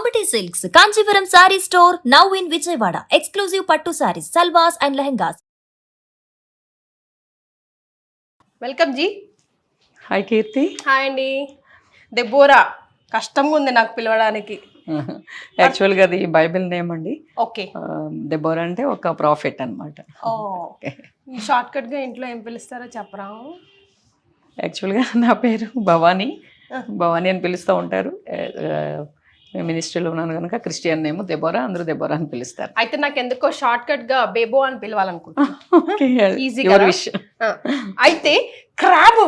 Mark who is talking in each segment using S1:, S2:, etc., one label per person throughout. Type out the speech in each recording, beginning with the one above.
S1: Amity Silks, Kanchipuram Saree Store, now in Vijayawada. Exclusive Pattu Sarees, Salwas and Lehengas.
S2: Welcome జీ.
S3: Hi Keerthi.
S2: Hi అండి. Deborah కష్టంగా ఉంది నాకు పిలవడానికి.
S3: యాక్చువల్గా అది బైబిల్ నేమ్ అండి.
S2: ఓకే.
S3: దెబోరా అంటే ఒక ప్రాఫిట్ అనమాట.
S2: ఈ షార్ట్ కట్ గా ఇంట్లో ఏం పిలుస్తారో చెప్పరా?
S3: యాక్చువల్గా నా పేరు భవానీ. భవానీ అని పిలుస్తూ ఉంటారు. మినిస్ట్రీలో ఉన్నాను కనుక క్రిస్టియన్ నేమ్ దెబోరా, అందరూ దెబోరా అని పిలుస్తారు.
S2: అయితే నాకు ఎందుకో షార్ట్ కట్ గా బేబో అని పిలవాలనుకుంటున్నాను. అయితే క్రాబ్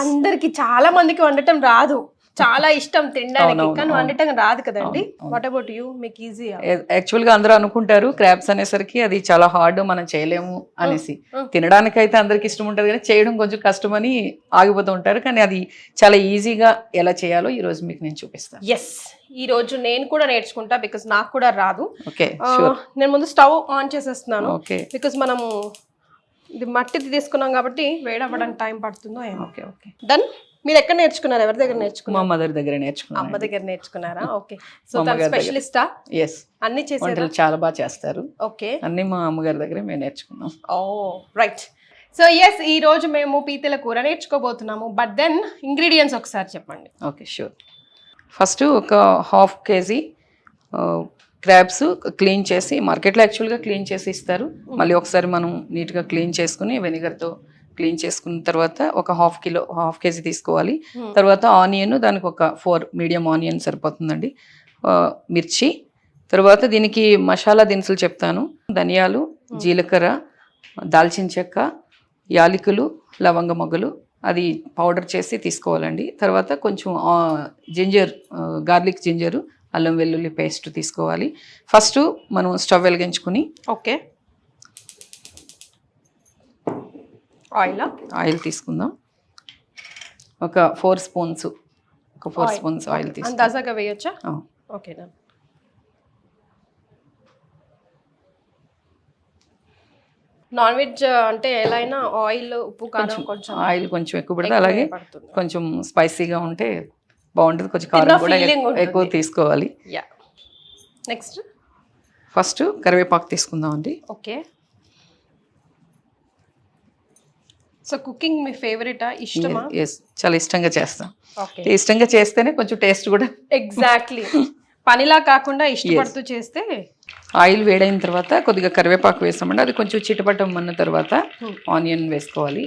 S2: అందరికి చాలా మందికి వండటం రాదు, చాలా ఇష్టం తినడానికి, కానీ వండటం రాదు కదండి. What about you? మీకు ఈజీ?
S3: యాక్చువల్గా అందరూ అనుకుంటారు క్రాబ్స్ అనేసరికి అది చాలా హార్డ్, మనం చేయలేము అనేసి. తినడానికి అయితే అందరికి ఇష్టం ఉంటుంది కానీ చేయడం కొంచెం కష్టమని ఆగిపోతూ ఉంటారు. కానీ అది చాలా ఈజీగా ఎలా చేయాలో ఈ రోజు మీకు నేను చూపిస్తాను.
S2: ఎస్, ఈ రోజు నేను కూడా నేర్చుకుంటా, బికాస్ నాకు కూడా రాదు.
S3: ఓకే,
S2: నేను ముందు స్టవ్ ఆన్ చేసేస్తున్నాను.
S3: ఓకే,
S2: బికాస్ మనము ఇది మట్టిది తీసుకున్నాం కాబట్టి వేడవ్వడానికి టైం పడుతుందో ఏమో.
S3: Okay okay
S2: done. మీరు ఎక్కడ నేర్చుకున్నారు? ఎవరి దగ్గర నేర్చుకున్నారు?
S3: మా మదర్ దగ్గర నేర్చుకున్నాను.
S2: అమ్మ దగ్గర నేర్చుకున్నారా? ఓకే. సో తన స్పెషలిస్టా?
S3: ఎస్,
S2: అన్ని చేసారు,
S3: వంటలు చాలా బాగా చేస్తారు.
S2: ఓకే.
S3: అన్ని మా అమ్మగారి దగ్గర మేము నేర్చుకున్నాం.
S2: ఓ రైట్. సో ఎస్, ఈ రోజు మేము పీతల కూర నేర్చుకోబోతున్నాము. బట్ దెన్ ఇంగ్రీడియంట్స్ ఒకసారి చెప్పండి.
S3: Okay, sure. ఫస్ట్ ఒక ½ కేజీ క్రాబ్స్ క్లీన్ చేసి, మార్కెట్లో యాక్చువల్గా క్లీన్ చేసి ఇస్తారు. మళ్ళీ ఒకసారి మనం నీట్గా క్లీన్ చేసుకుని వెనిగర్తో క్లీన్ చేసుకున్న తర్వాత ఒక ½ కేజీ తీసుకోవాలి. తర్వాత ఆనియన్, దానికి ఒక 4 మీడియం ఆనియన్ సరిపోతుందండి. మిర్చి, తర్వాత దీనికి మసాలా దినుసులు చెప్తాను. ధనియాలు, జీలకర్ర, దాల్చిన చెక్క, యాలకులు, లవంగ మొగ్గలు, అది పౌడర్ చేసి తీసుకోవాలండి. తర్వాత కొంచెం జింజర్, గార్లిక్ జింజరు, అల్లం వెల్లుల్లి పేస్ట్ తీసుకోవాలి. ఫస్ట్ మనం స్టవ్ వెలిగించుకుని
S2: ఓకే
S3: ఆయిల్ తీసుకుందాం. ఒక 4 స్పూన్స్ ఆయిల్ తీసుకుందాం.
S2: అందాజాగా వేయొచ్చా? ఓకే. నాన్ వెజ్ అంటే ఎలా అయినా ఆయిల్, ఉప్పు, కారం, కొంచెం
S3: ఆయిల్ కొంచెం ఎక్కువ పడితే, అలాగే కొంచెం స్పైసీగా ఉంటే బాగుంటుంది. కొంచెం కారం కూడా ఎక్కువ తీసుకోవాలి.
S2: నెక్స్ట్
S3: ఫస్ట్ కరివేపాకు తీసుకుందాం అండి.
S2: ఓకే. సో కుకింగ్ మీ ఫేవరెటా? ఇష్టమా?
S3: ఎస్, చాలా ఇష్టంగా చేస్తాం.
S2: ఓకే.
S3: ఇష్టంగా చేస్తేనే కొంచెం టేస్ట్ కూడా.
S2: ఎగ్జాక్ట్లీ, పనిలా కాకుండా ఇష్టపడుతూ చేస్తే.
S3: ఆయిల్ వేడైన తర్వాత కొద్దిగా కరివేపాకు వేసామండి. అది కొంచెం చిటపటం అన్న తర్వాత ఆనియన్ వేసుకోవాలి.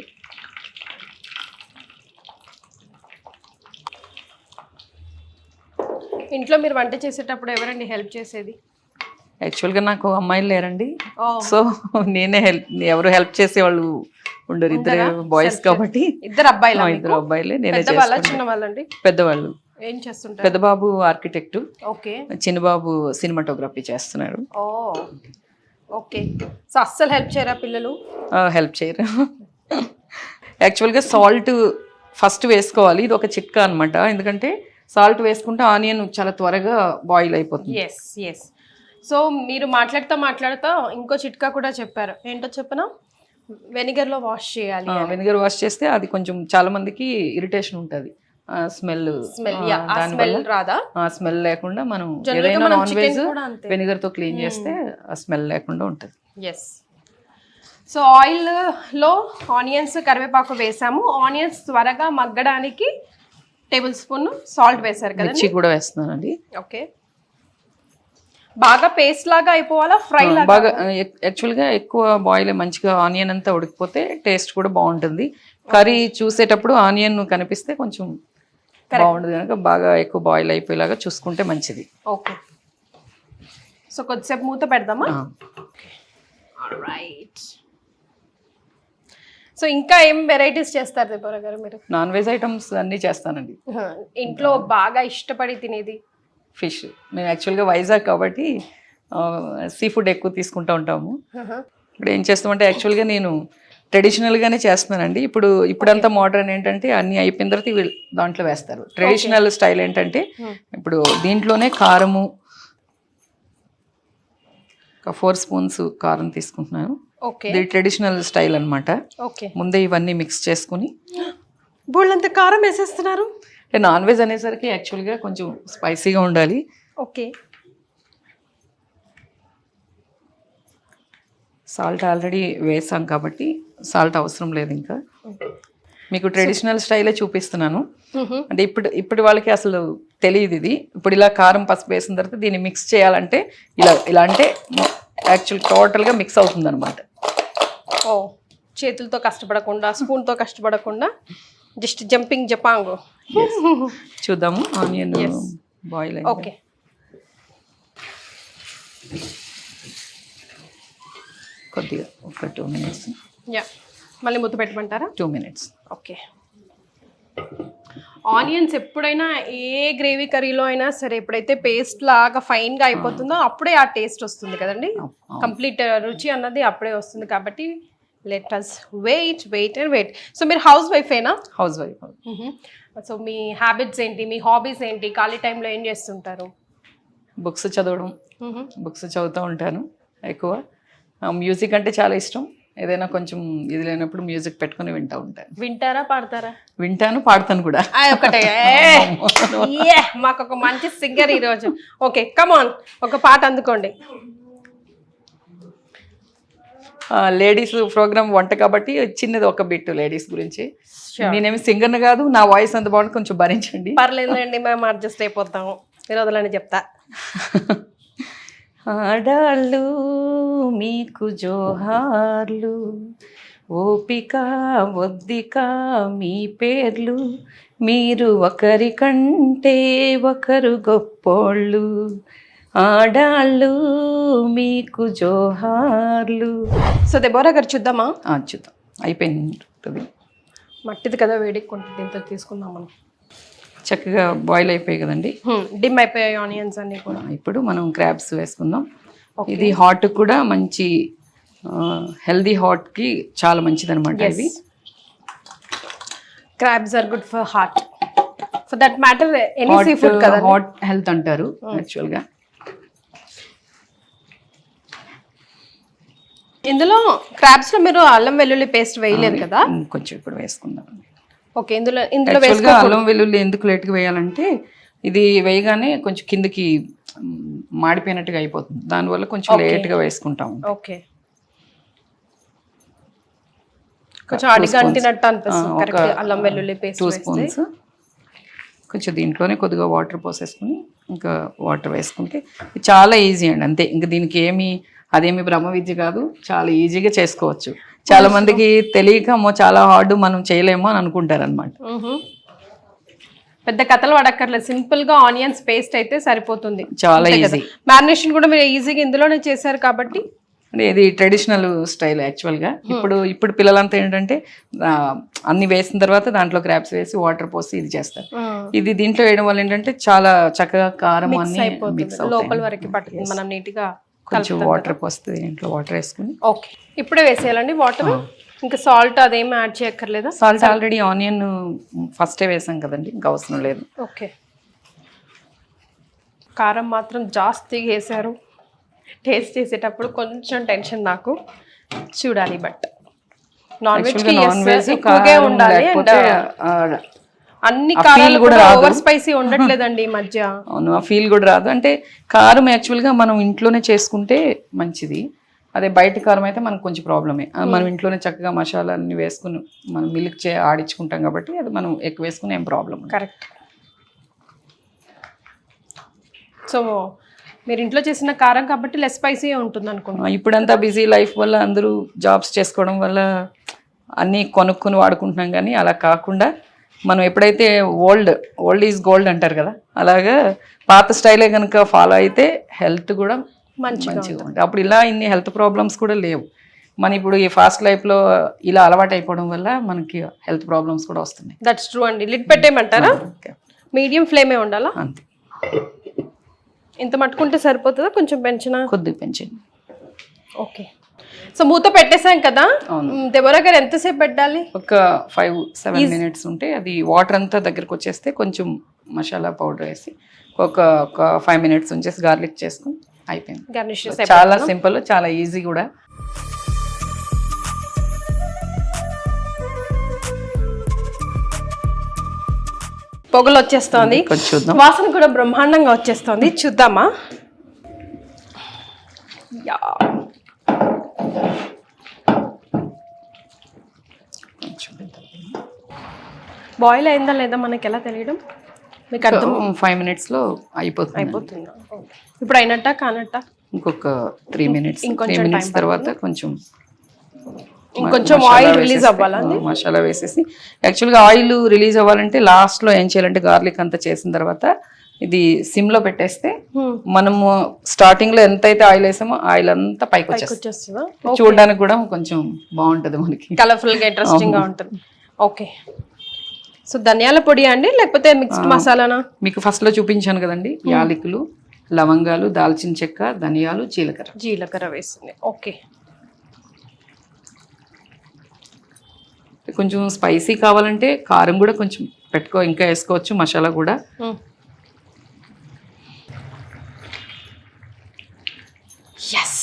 S2: ఇంట్లో మీరు వంట చేసేటప్పుడు ఎవరండి హెల్ప్ చేసేది?
S3: యాక్చువల్గా నాకు అమ్మాయిలు లేరండి, సో నేనే ఎవరు హెల్ప్ చేసేవాళ్ళు ఉండరు. ఇద్దరు బాయ్స్ కాబట్టి.
S2: ఇద్దరు
S3: అబ్బాయిలే. నేనే
S2: చేస్తాను.
S3: పెద్దవాళ్ళు
S2: ఏం చేస్తుంటారు?
S3: పెద్ద బాబు ఆర్కిటెక్ట్,
S2: ఓకే.
S3: చిన్న బాబు సినిమాటోగ్రఫీ చేస్తున్నాడు.
S2: ఓకే. సో అస్సలు హెల్ప్ చేయరా పిల్లలు?
S3: హెల్ప్ చేయరు. యాక్చువల్గా సాల్ట్ ఫస్ట్ వేసుకోవాలి. ఇది ఒక చిట్కా అనమాట. ఎందుకంటే సాల్ట్ వేసుకుంటే ఆనియన్ చాలా త్వరగా బాయిల్ అయిపోతుంది.
S2: Yes yes. సో మీరు మాట్లాడుతూ ఇంకో చిట్కా కూడా చెప్పారు. ఏంటో చెప్పనా? వెనిగర్లో వాష్ చేయాలి.
S3: వెనిగర్ వాష్ చేస్తే అది కొంచెం చాలా మందికి ఇరిటేషన్ ఉంటుంది, స్మెల్
S2: రాదా?
S3: స్మెల్ లేకుండా మనం ఏదైనా నాన్ వెజ్ వెనిగర్ తో క్లీన్ చేస్తే ఆ స్మెల్ లేకుండా ఉంటుంది.
S2: ఎస్. సో ఆయిల్ లో ఆనియన్స్, కరివేపాకు వేసాము. ఆనియన్స్ త్వరగా మగ్గడానికి టేబుల్ స్పూన్ సాల్ట్ వేసారు కదా.
S3: మిర్చి కూడా వేస్తున్నానండి.
S2: ఓకే. బాగా పేస్ట్ లాగా అయిపోవాలా, ఫ్రై లాగా?
S3: బాగా యాక్చువల్గా ఎక్కువ బాయిల్ మంచిగా ఆనియన్ అంతా ఉడికిపోతే టేస్ట్ కూడా బాగుంటుంది. కర్రీ చూసేటప్పుడు ఆనియన్ కనిపిస్తే కొంచెం బాగుంటుంది కనుక బాగా ఎక్కువ బాయిల్ అయిపోయేలాగా చూసుకుంటే మంచిది.
S2: ఓకే. సో కొద్దిసేపు మూత పెడదామా? రైట్. సో ఇంకా ఏం వెరైటీస్ చేస్తారు దెబోరా గారు మీరు?
S3: నాన్ వెజ్ ఐటమ్స్ అన్నీ చేస్తానండి.
S2: ఇంట్లో బాగా ఇష్టపడి తినేది?
S3: ఫిష్. మేము యాక్చువల్గా వైజాగ్ కాబట్టి సీ ఫుడ్ ఎక్కువ తీసుకుంటూ ఉంటాము. ఇప్పుడు ఏం చేస్తామంటే యాక్చువల్గా నేను ట్రెడిషనల్గానే చేస్తున్నానండి. ఇప్పుడంతా మోడర్న్ ఏంటంటే అన్నీ అయిపోయిన తర్వాత దాంట్లో వేస్తారు. ట్రెడిషనల్ స్టైల్ ఏంటంటే ఇప్పుడు దీంట్లోనే కారము, ఒక 4 స్పూన్స్ కారం తీసుకుంటున్నాను. ఇది ట్రెడిషనల్ స్టైల్ అనమాట. ముందే ఇవన్నీ మిక్స్ చేసుకుని.
S2: బోళ్ళంత కారం వేసేస్తున్నారు.
S3: నాన్ వెజ్ అనేసరికి యాక్చువల్గా కొంచెం స్పైసీగా ఉండాలి.
S2: ఓకే.
S3: సాల్ట్ ఆల్రెడీ వేసాం కాబట్టి సాల్ట్ అవసరం లేదు ఇంకా. మీకు ట్రెడిషనల్ స్టైలే చూపిస్తున్నాను. అంటే ఇప్పుడు వాళ్ళకి అసలు తెలియదు ఇది. ఇప్పుడు ఇలా కారం పసుపు వేసిన తర్వాత దీన్ని మిక్స్ చేయాలంటే ఇలా అంటే యాక్చువల్ టోటల్గా మిక్స్ అవుతుంది అనమాట.
S2: ఓ, చేతులతో కష్టపడకుండా, స్పూన్తో కష్టపడకుండా జస్ట్ జంపింగ్ జపాంగ్.
S3: చూద్దాము ఆనియన్ బాయిల్ అయింది.
S2: ఓకే.
S3: కొద్దిగా ఒక 2 minutes.
S2: యా, మళ్ళీ మూత పెట్టమంటారా?
S3: 2 minutes.
S2: ఓకే. ఆనియన్స్ ఎప్పుడైనా ఏ గ్రేవీ కర్రీలో అయినా సరే ఎప్పుడైతే పేస్ట్ లాగా ఫైన్గా అయిపోతుందో అప్పుడే ఆ టేస్ట్ వస్తుంది కదండి. కంప్లీట్ రుచి అన్నది అప్పుడే వస్తుంది. కాబట్టి లెట్ us వెయిట్. సో మీరు హౌస్ వైఫేనా?
S3: House wife.
S2: సో మీ హ్యాబిట్స్ ఏంటి, మీ హాబీస్ ఏంటి, ఖాళీ టైంలో ఏం చేస్తుంటారు?
S3: బుక్స్ చదవడం, బుక్స్ చదువుతూ ఉంటాను ఎక్కువ. మ్యూజిక్ అంటే చాలా ఇష్టం. ఏదైనా కొంచెం ఇది లేనప్పుడు మ్యూజిక్ పెట్టుకుని వింటూ ఉంటాను.
S2: వింటారా, పాడతారా?
S3: వింటాను, పాడతాను కూడా.
S2: ఒకటే మాకు ఒక మంచి సింగర్ ఈరోజు. ఓకే, కమాన్, ఒక పాట అందుకోండి.
S3: లేడీస్ ప్రోగ్రామ్ వంట కాబట్టి చిన్నది ఒక బిట్ లేడీస్ గురించి. నేనేమి సింగర్ని కాదు, నా వాయిస్ అంత బాగుంది, కొంచెం భరించండి.
S2: పర్లేదులేండి, మేము అడ్జస్ట్ అయిపోతాము. ఈరోజులని చెప్తా.
S3: ఆడాళ్ళు మీకు జోహార్లు, ఓపిక ఒద్దిక మీ పేర్లు, మీరు ఒకరి కంటే ఒకరు గొప్పోళ్ళు, ఆడాళ్ళు మీకు జోహార్లు.
S2: సో దెబోరా గారు చూద్దామా?
S3: చూద్దాం. అయిపోయింది.
S2: మట్టిది కదా, వేడిక్కుంటుంది. దీంతో తీసుకుందాం మనం.
S3: చక్కగా బాయిల్ అయిపోయాయి కదండి,
S2: డిమ్ అయిపోయాయి ఆనియన్స్ అన్ని కూడా.
S3: ఇప్పుడు మనం క్రాబ్స్ వేసుకుందాం. ఇది హాట్ కూడా మంచి హెల్దీ హాట్కి చాలా మంచిది అనమాట. ఇది
S2: crabs are good for heart, for that matter any seafood కదా.
S3: హాట్ హెల్త్ అంటారు యాక్చువల్గా.
S2: ఇందులో క్రాబ్స్ లో మీరు అల్లం వెల్లుల్లి పేస్ట్ వేయలేదు కదా?
S3: కొంచెం ఇప్పుడు వేసుకుందాం.
S2: ఓకే, ఇందులో
S3: అల్లం వెల్లుల్లి ఎందుకు లేట్గా వేయాలంటే ఇది వేయగానే కొంచెం కిందకి మాడిపోయినట్టుగా అయిపోతుంది. దానివల్ల కొంచెం లేట్గా వేసుకుంటాం.
S2: ఓకే, కొంచెం అడిగంటినట్టు అనిపిస్తుంది. కరెక్ట్, అల్లం వెల్లుల్లి పేస్ట్
S3: 2 స్పూన్స్. కొంచెం దీంట్లోనే కొద్దిగా వాటర్ పోసేసుకుని ఇంకా వాటర్ వేసుకుంటే చాలా ఈజీ అండి. అంతే, ఇంకా దీనికి అదేమి బ్రహ్మ విద్య కాదు, చాలా ఈజీగా చేసుకోవచ్చు. చాలా మందికి తెలియక చాలా హార్డ్, మనం చేయలేమో అని అనుకుంటారు అనమాట.
S2: పెద్ద కథలు పడక్కర్లేదు, సింపుల్ గా ఆనియన్స్ పేస్ట్ అయితే సరిపోతుంది.
S3: చాలా ఈజీ.
S2: మ్యారినేషన్ కూడా మీరు ఈజీగా ఇందులోనే చేశారు కాబట్టి.
S3: ఇది ట్రెడిషనల్ స్టైల్ యాక్చువల్గా. ఇప్పుడు పిల్లలంతా ఏంటంటే అన్ని వేసిన తర్వాత దాంట్లో క్రాబ్స్ వేసి వాటర్ పోసి ఇది చేస్తారు. ఇది దీంట్లో వేయడం వల్ల ఏంటంటే చాలా చక్కగా కారం అన్ని మిక్స్
S2: లోపల వరకు పట్టుకుంది. మనం నీట్ గా
S3: కొంచెం వాటర్ పోస్తుంది, ఇంట్లో వాటర్ వేసుకుని.
S2: ఓకే, ఇప్పుడే వేసేయాలండి వాటర్? ఇంకా సాల్ట్ అదేం యాడ్ చేయక్కర్లేదా?
S3: సాల్ట్ ఆల్రెడీ ఆనియన్ ఫస్టే వేసాం కదండి, ఇంకా అవసరం లేదు.
S2: ఓకే, కారం మాత్రం జాస్తి వేసారు. టేస్ట్ చేసేటప్పుడు కొంచెం టెన్షన్ నాకు, చూడాలి. బట్ నాన్ వెజ్ ఎక్కువగా ఉండాలి. అన్ని కారాలు కూడా ఓవర్ స్పైసీ ఉండట్లేదండి ఈ మధ్య.
S3: అవును, ఆ ఫీల్ కూడా రాదు. అంటే కారం యాక్చువల్గా మనం ఇంట్లోనే చేసుకుంటే మంచిది. అదే బయట కారం అయితే మనకు కొంచెం ప్రాబ్లమే. మనం ఇంట్లోనే చక్కగా మసాలా అన్ని వేసుకుని మనం మిల్క్ ఆడించుకుంటాం కాబట్టి అది మనం ఎక్కువ వేసుకుని ఏం ప్రాబ్లం.
S2: కరెక్ట్. సో మీరు ఇంట్లో చేసిన కారం కాబట్టి లెస్ స్పైసీ ఉంటుంది అనుకుంటున్నాను.
S3: ఇప్పుడంతా బిజీ లైఫ్ వల్ల అందరూ జాబ్స్ చేసుకోవడం వల్ల అన్నీ కొనుక్కుని వాడుకుంటున్నాం. కానీ అలా కాకుండా మనం ఎప్పుడైతే ఓల్డ్ ఈజ్ గోల్డ్ అంటారు కదా, అలాగా పాత స్టైలే కనుక ఫాలో అయితే హెల్త్ కూడా మంచిగా ఉంటుంది. అప్పుడు ఇలా ఇన్ని హెల్త్ ప్రాబ్లమ్స్ కూడా లేవు. మన ఇప్పుడు ఈ ఫాస్ట్ లైఫ్లో ఇలా అలవాటు అయిపోవడం వల్ల మనకి హెల్త్ ప్రాబ్లమ్స్ కూడా వస్తున్నాయి.
S2: దట్స్ ట్రూ అండి. లిడ్ పెట్టేయమంటారా? మీడియం ఫ్లేమే ఉండాలా?
S3: అంతే.
S2: ఇంత మట్టుకుంటే సరిపోతుందా? కొంచెం పెంచినా?
S3: కొద్దిగా పెంచండి.
S2: ఓకే, సో మూత పెట్టేసాం కదా. దెబోరా గారు ఎంతసేపు పెట్టాలి?
S3: ఒక 5-7 minutes ఉంటే అది వాటర్ అంతా దగ్గరకు వచ్చేస్తే కొంచెం మసాలా పౌడర్ వేసి ఒక 5 minutes ఉంచేసి గార్లిక్ చేసుకుని అయిపోయింది. చాలా సింపుల్, చాలా ఈజీ కూడా.
S2: పొగలు వచ్చేస్తోంది,
S3: కొంచెం చూద్దాం.
S2: వాసన కూడా బ్రహ్మాండంగా వచ్చేస్తోంది. చూద్దామా? యా. బాయిల్ అయిందా లేదా మనకి ఎలా తెలియడం? మీకు అర్థం
S3: 5 minutes లో అయిపోతుంది.
S2: అయిపోతుందా? ఇప్పుడు అయినట్ట కానట్ట?
S3: ఇంకొక 3 minutes,
S2: ఇంకొంచెం
S3: 3 minutes తర్వాత కొంచెం
S2: ఇంకొంచెం ఆయిల్ రిలీజ్ అవ్వాలండి.
S3: మసాలా వేసేసి, యాక్చువల్గా ఆయిల్ రిలీజ్ అవ్వాలంటే లాస్ట్ లో ఏం చేయాలంటే గార్లిక్ అంతా చేసిన తర్వాత ఇది సిమ్ లో పెట్టేస్తే మనము స్టార్టింగ్ లో ఎంత అయితే ఆయిల్ వేసామో ఆయిల్ అంతా పైకి వచ్చేస్తుంది.
S2: వచ్చేస్తుందా?
S3: చూడడానికి కూడా కొంచెం బాగుంటది, మనకి
S2: కలర్ఫుల్ గా ఇంట్రెస్టింగ్ గా ఉంటుంది. ఓకే. సో ధనియాల పొడి అండి లేకపోతే మిక్స్డ్ మసాలానా?
S3: మీకు ఫస్ట్ లో చూపించాను కదండి, యాలకులు, లవంగాలు, దాల్చిన చెక్క, ధనియాలు,
S2: జీలకర్ర వేసింది. ఓకే.
S3: కొంచెం స్పైసీ కావాలంటే కారం కూడా కొంచెం ఇంకా వేసుకోవచ్చు, మసాలా కూడా.
S2: ఎస్.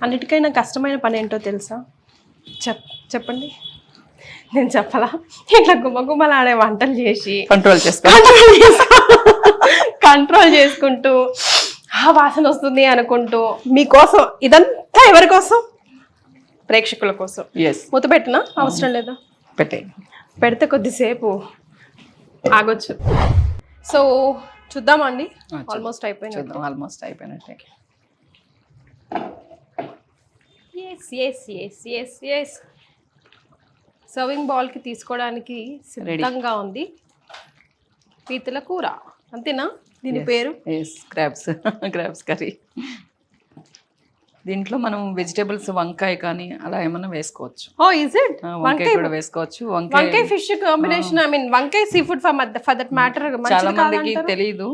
S2: అన్నిటికైనా కష్టమైన పని ఏంటో తెలుసా? చెప్పండి. నేను చెప్పలా? ఇట్లా గుమ్మగుమ్మలాడే వంటలు చేసి కంట్రోల్ చేసుకుంటూ వాసన వస్తుంది అనుకుంటూ మీకోసం, ఇదంతా ఎవరి కోసం? ప్రేక్షకుల కోసం. మూత పెట్టినా అవసరం లేదా? పెడితే కొద్దిసేపు ఆగొచ్చు. సో చూద్దామండి. ఆల్మోస్ట్
S3: అయిపోయినట్టే.
S2: ఎస్. సర్వింగ్ బౌల్కి తీసుకోవడానికి సిద్ధంగా ఉంది. పీతల కూర, అంతేనా దీని పేరు?
S3: Crabs curry. దీంట్లో మనం వెజిటేబుల్స్, వంకాయ కానీ అలా ఏమన్నా వేసుకోవచ్చు.
S2: Is it?
S3: వంకాయ కూడా వేసుకోవచ్చు.
S2: వంకాయ ఫిష్ కాంబినేషన్, ఐ మీన్ వంకాయ sea food for that matter
S3: చాలా మందికి తెలియదు.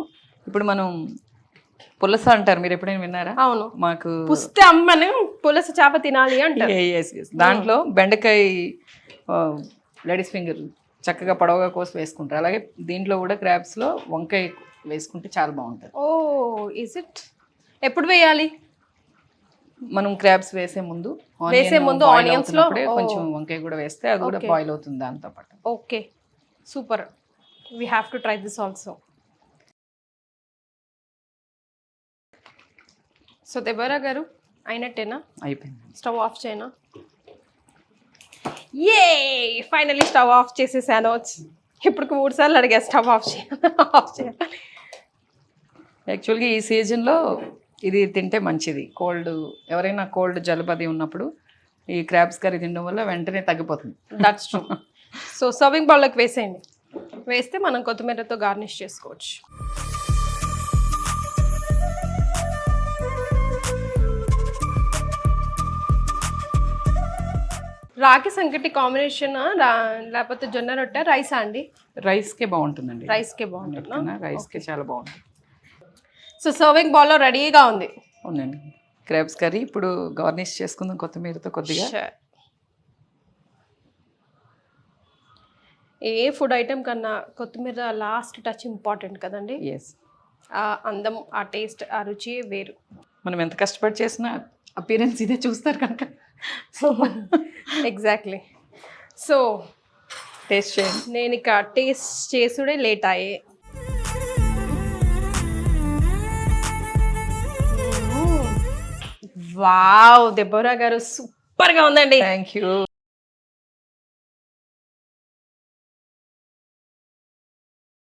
S3: ఇప్పుడు మనం పులస అంటారు, మీరు ఎప్పుడైనా విన్నారా?
S2: అవును.
S3: మాకు
S2: పుస్తే అమ్మని పులస చేప తినాలి అంటారు.
S3: దాంట్లో బెండకాయ, లేడీస్ ఫింగర్ చక్కగా పొడవుగా కోసి వేసుకుంటారు. అలాగే దీంట్లో కూడా క్రాబ్స్ లో వంకాయ వేసుకుంటే చాలా బాగుంటుంది.
S2: Is it? ఎప్పుడు వేయాలి?
S3: మనం క్రాబ్స్ వేసే ముందు
S2: ఆనియన్స్ లో
S3: కొంచెం వంకాయ కూడా వేస్తే అది కూడా బాయిల్ అవుతుంది దాంతో పాటు.
S2: Okay, super. We have to try this also. So Deborah గారు అయినట్టేనా?
S3: అయిపోయింది.
S2: స్టవ్ ఆఫ్ చేయనా? ఫైనలీ స్టవ్ ఆఫ్ చేసేసాను. ఇప్పుడు 3 సార్లు అడిగా స్టవ్ ఆఫ్ చేయాలి.
S3: యాక్చువల్గా ఈ సీజన్లో ఇది తింటే మంచిది. ఎవరైనా కోల్డ్, జలుబది ఉన్నప్పుడు ఈ క్రాబ్స్ కర్రీ తినడం వల్ల వెంటనే తగ్గిపోతుంది.
S2: That's true. సో సర్వింగ్ బౌల్లోకి వేసేయండి. వేస్తే మనం కొత్తిమీరతో గార్నిష్ చేసుకోవచ్చు. రాగి సంకటి కాంబినేషన్ లేకపోతే జొన్న రొట్టె, రైసా అండి?
S3: రైస్కే బాగుంటుందండి.
S2: రైస్కే బాగుంటుందా?
S3: రైస్కే చాలా బాగుంటుంది.
S2: సో సర్వింగ్ బౌల్లో రెడీగా ఉంది.
S3: అవునండి, క్రాబ్స్ కర్రీ. ఇప్పుడు గార్నిష్ చేసుకుందాం కొత్తిమీరతో కొద్దిగా.
S2: ఏ ఫుడ్ ఐటెం కన్నా కొత్తిమీర లాస్ట్ టచ్ ఇంపార్టెంట్ కదండి. ఆ అందం, ఆ టేస్ట్, ఆ రుచి వేరు.
S3: మనం ఎంత కష్టపడి చేసినా అపియరెన్స్ ఇదే చూస్తారు కనుక.
S2: ఎగ్జాక్ట్లీ. సో
S3: టేస్ట్ చేయండి.
S2: నేను ఇక టేస్ట్ చేసుడే లేట్ అయ్యే. వావ్, దెబోరా గారు సూపర్గా ఉందండి.
S3: Thank you.